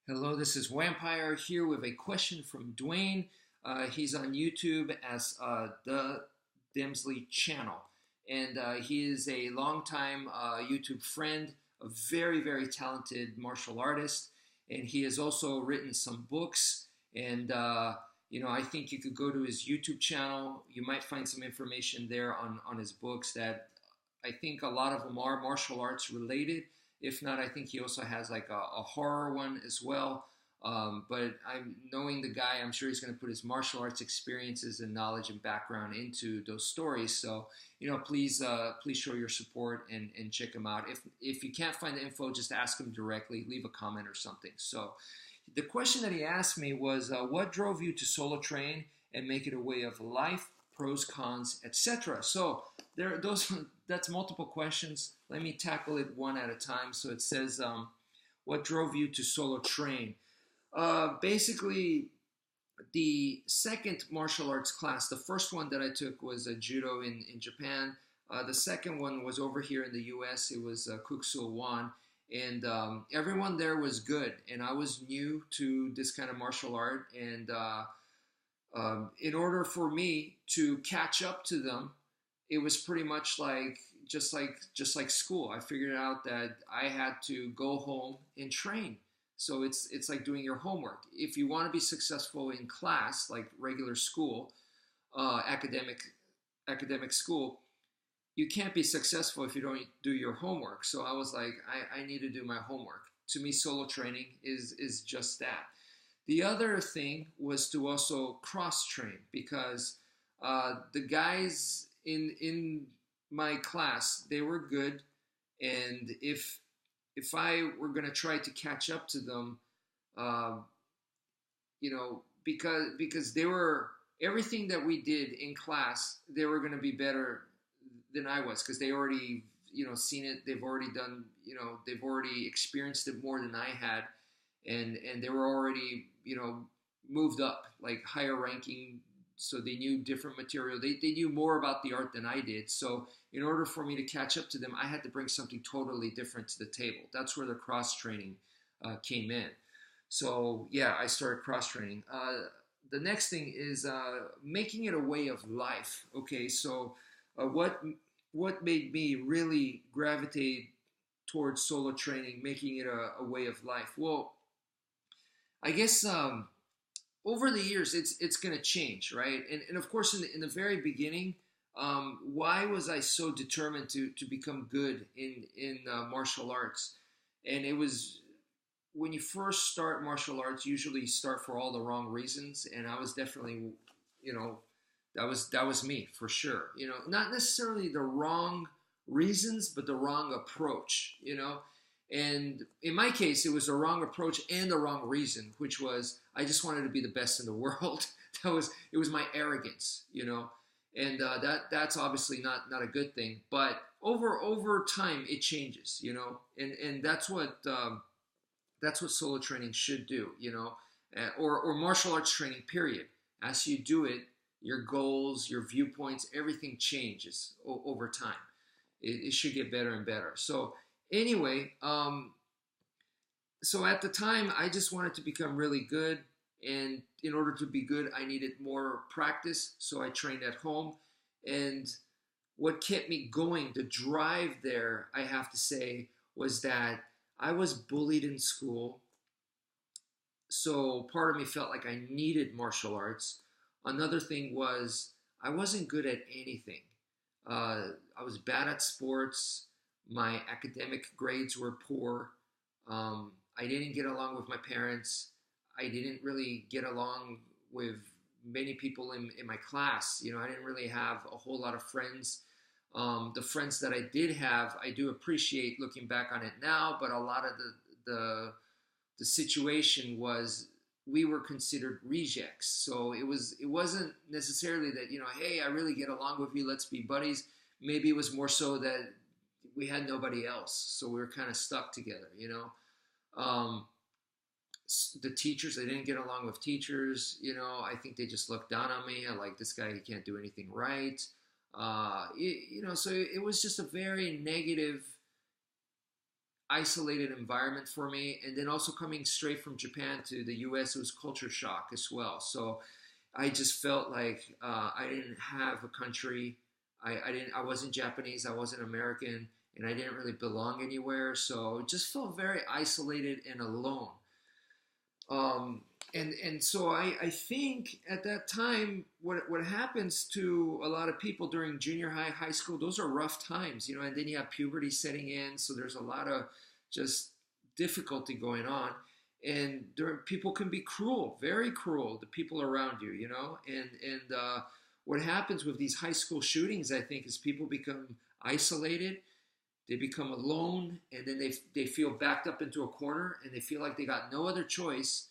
Hello, this is wmpyr here with a question from Dwayne. He's on YouTube as theDemzlychannel, and he is a longtime YouTube friend, a very talented martial artist, and he has also written some books. And I think you could go to his YouTube channel. You might find some information there on his books that I think a lot of them are martial arts related. If not, I think he also has like a horror one as well. But I'm knowing the guy, I'm sure he's going to put his martial arts experiences and knowledge and background into those stories. So, please show your support and check him out. If you can't find the info, just ask him directly, leave a comment or something. So the question that he asked me was, what drove you to solo train and make it a way of life, pros, cons, etc.? So that's multiple questions. Let me tackle it one at a time. So it says, what drove you to solo train? Basically, the second martial arts class, the first one that I took was judo in Japan. The second one was over here in the US. It was Kuksul Wan. And everyone there was good. And I was new to this kind of martial art. And in order for me to catch up to them, it was pretty much just like school. I figured out that I had to go home and train. So it's like doing your homework. If you want to be successful in class, like regular school, academic school, you can't be successful if you don't do your homework. So I was like, I need to do my homework. To me, solo training is just that. The other thing was to also cross train, because the guys in my class, they were good, and if I were going to try to catch up to them, because they were, everything that we did in class, they were going to be better than I was, because they already seen it, they've already done, they've already experienced it more than I had, and they were already moved up, like higher ranking. So they knew different material. They knew more about the art than I did. So in order for me to catch up to them, I had to bring something totally different to the table. That's where the cross-training came in. So yeah, I started cross-training. The next thing is making it a way of life. Okay, so what made me really gravitate towards solo training, making it a way of life? Well, I guess over the years, it's going to change, right? And of course, in the very beginning, why was I so determined to become good in martial arts? And it was, when you first start martial arts, usually you start for all the wrong reasons. And I was definitely, that was me for sure. Not necessarily the wrong reasons, but the wrong approach. And in my case, it was the wrong approach and the wrong reason, which was I just wanted to be the best in the world. It was my arrogance, and that's obviously not a good thing. But over time, it changes, and that's what solo training should do, or martial arts training. Period. As you do it, your goals, your viewpoints, everything changes over time. It should get better and better. So anyway, so at the time, I just wanted to become really good. And in order to be good, I needed more practice. So I trained at home. And what kept me going, the drive there, I have to say, was that I was bullied in school. So part of me felt like I needed martial arts. Another thing was I wasn't good at anything. I was bad at sports. My academic grades were poor. I didn't get along with my parents. I didn't really get along with many people in my class. I didn't really have a whole lot of friends. The friends that I did have, I do appreciate looking back on it now, but a lot of the situation was we were considered rejects. So it wasn't necessarily that, hey, I really get along with you, let's be buddies. Maybe it was more so that we had nobody else, so we were kind of stuck together, The teachers, I didn't get along with teachers, I think they just looked down on me. I like, this guy, he can't do anything right. So it was just a very negative isolated environment for me. And then also coming straight from Japan to the US, it was culture shock as well. So I just felt like I didn't have a country. I wasn't Japanese, I wasn't American, and I didn't really belong anywhere. So it just felt very isolated and alone. And so I think at that time, what happens to a lot of people during junior high, high school, those are rough times, you know, and then you have puberty setting in. So there's a lot of just difficulty going on. And people can be cruel, very cruel, the people around you, you know, and what happens with these high school shootings, I think, is people become isolated, they become alone, and then they feel backed up into a corner, and they feel like they got no other choice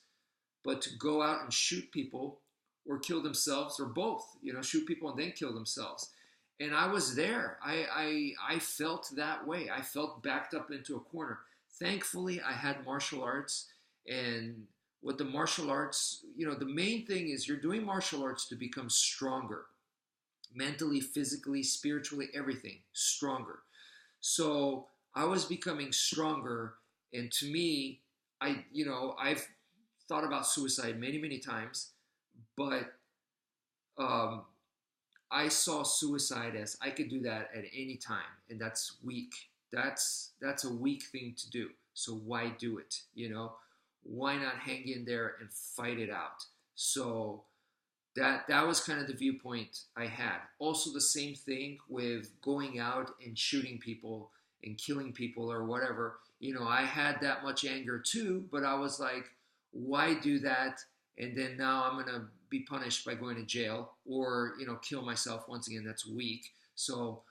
but to go out and shoot people or kill themselves, or both, you know, shoot people and then kill themselves. And I was there. I felt that way. I felt backed up into a corner. Thankfully, I had martial arts, and with the martial arts, you know, the main thing is you're doing martial arts to become stronger, mentally, physically, spiritually, everything, stronger. So I was becoming stronger, and to me, I've thought about suicide many, many times, but I saw suicide as I could do that at any time, and that's weak. That's a weak thing to do. So why do it? You know, why not hang in there and fight it out? So that was kind of the viewpoint I had. Also, the same thing with going out and shooting people and killing people or whatever. You know, I had that much anger too, but I was like, why do that? And then now I'm going to be punished by going to jail or, you know, kill myself. Once again, that's weak. So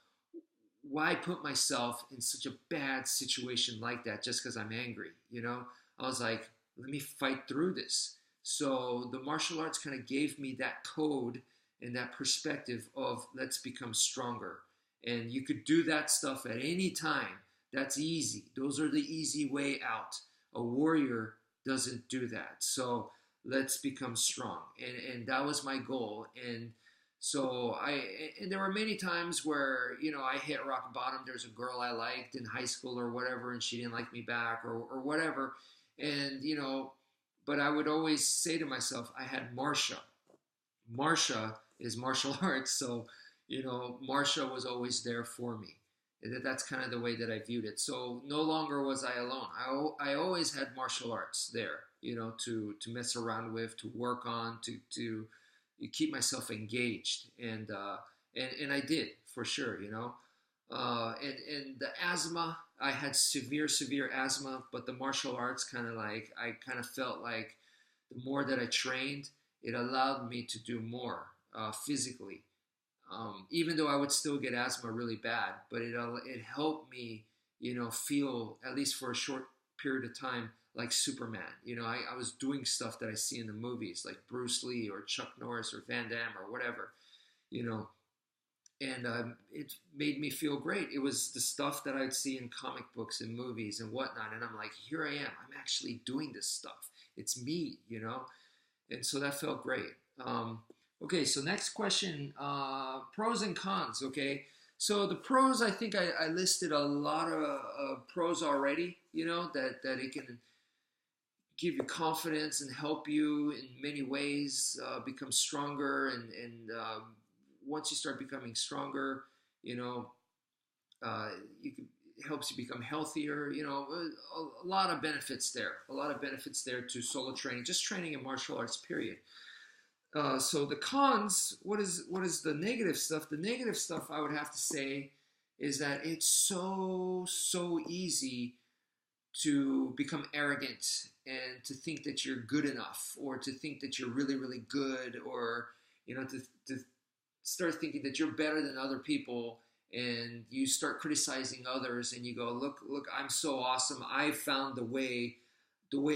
why put myself in such a bad situation like that just because I'm angry? You know, I was like, let me fight through this. So the martial arts kind of gave me that code and that perspective of let's become stronger. And you could do that stuff at any time. That's easy. Those are the easy way out. A warrior doesn't do that. So let's become strong. And that was my goal. And so and there were many times where, you know, I hit rock bottom. There's a girl I liked in high school or whatever, and she didn't like me back or whatever. And, you know, but I would always say to myself, I had Marsha. Marsha is martial arts. So, you know, Marsha was always there for me. That's kind of the way that I viewed it. So no longer was I alone. I always had martial arts there, you know, to mess around with, to work on, to keep myself engaged. And I did, for sure, you know. And the asthma, I had severe asthma, but the martial arts kind of like, I kind of felt like the more that I trained, it allowed me to do more physically. Even though I would still get asthma really bad, but it helped me, you know, feel, at least for a short period of time, like Superman. You know, I was doing stuff that I see in the movies, like Bruce Lee or Chuck Norris or Van Damme or whatever, you know, and it made me feel great. It was the stuff that I'd see in comic books and movies and whatnot, and I'm like, here I am. I'm actually doing this stuff. It's me, you know, and so that felt great. Okay, so next question, pros and cons, okay? So the pros, I think I listed a lot of pros already, you know, that it can give you confidence and help you in many ways become stronger. And once you start becoming stronger, you know, it helps you become healthier, you know, a lot of benefits there. A lot of benefits there to solo training, just training in martial arts, period. So the cons, what is the negative stuff? The negative stuff I would have to say is that it's so easy to become arrogant and to think that you're good enough, or to think that you're really good, or, you know, to start thinking that you're better than other people, and you start criticizing others, and you go, look, I'm so awesome. I found the way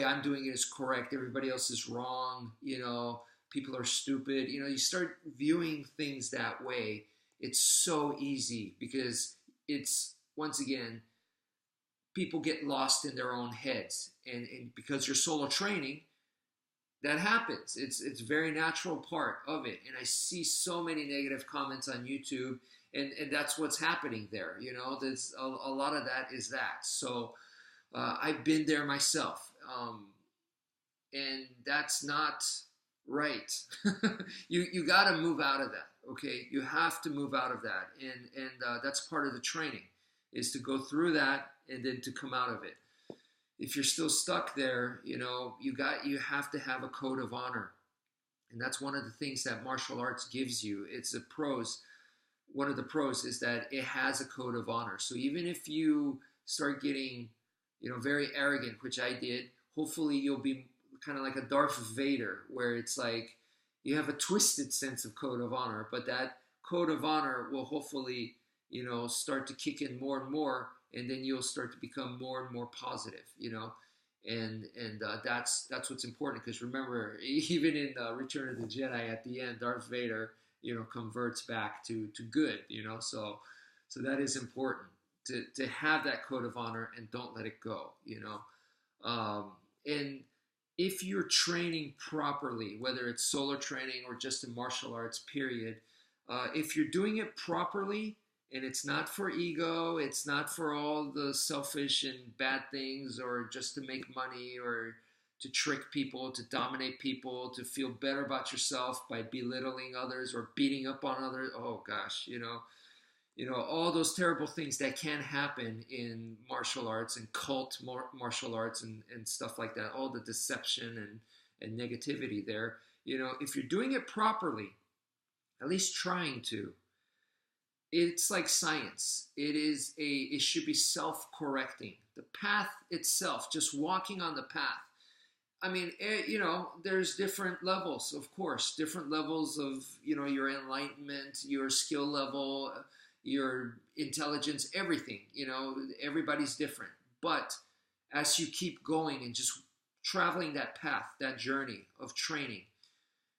I'm doing it is correct. Everybody else is wrong. You know, people are stupid. You know, you start viewing things that way. It's so easy because it's, once again, people get lost in their own heads. And because you're solo training, that happens. It's a very natural part of it. And I see so many negative comments on YouTube, and that's what's happening there. You know, there's a lot of that is that. So I've been there myself, and that's not right. You got to move out of that. Okay, you have to move out of that, and that's part of the training, is to go through that and then to come out of it. If you're still stuck there, you have to have a code of honor, and that's one of the things that martial arts gives you. It's a pros. One of the pros is that it has a code of honor. So even if you start getting, very arrogant, which I did, hopefully you'll be kind of like a Darth Vader, where it's like you have a twisted sense of code of honor, but that code of honor will hopefully, start to kick in more and more, and then you'll start to become more and more positive, and that's what's important, because remember, even in Return of the Jedi, at the end, Darth Vader, converts back to good, so that is important to have that code of honor and don't let it go, and if you're training properly, whether it's solo training or just in martial arts, period, if you're doing it properly and it's not for ego, it's not for all the selfish and bad things, or just to make money, or to trick people, to dominate people, to feel better about yourself by belittling others or beating up on others. Oh gosh, all those terrible things that can happen in martial arts and cult martial arts and stuff like that, all the deception and negativity there. If you're doing it properly, at least trying to, it's like science. It should be self-correcting. The path itself, just walking on the path. I mean, there's different levels, of course, different levels of, your enlightenment, your skill level, your intelligence, everything, everybody's different. But as you keep going and just traveling that path, that journey of training,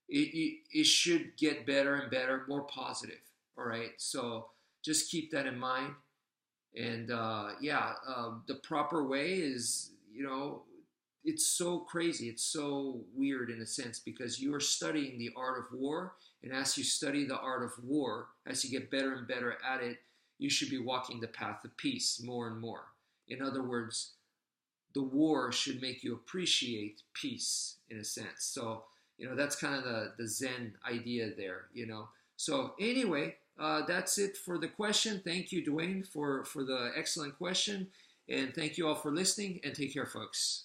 it should get better and better, more positive. All right. So just keep that in mind. And the proper way is, it's so crazy. It's so weird in a sense, because you are studying the art of war. And as you study the art of war, as you get better and better at it, you should be walking the path of peace more and more. In other words, the war should make you appreciate peace in a sense. So, that's kind of the Zen idea there, So anyway, that's it for the question. Thank you, Dwayne, for the excellent question. And thank you all for listening, and take care, folks.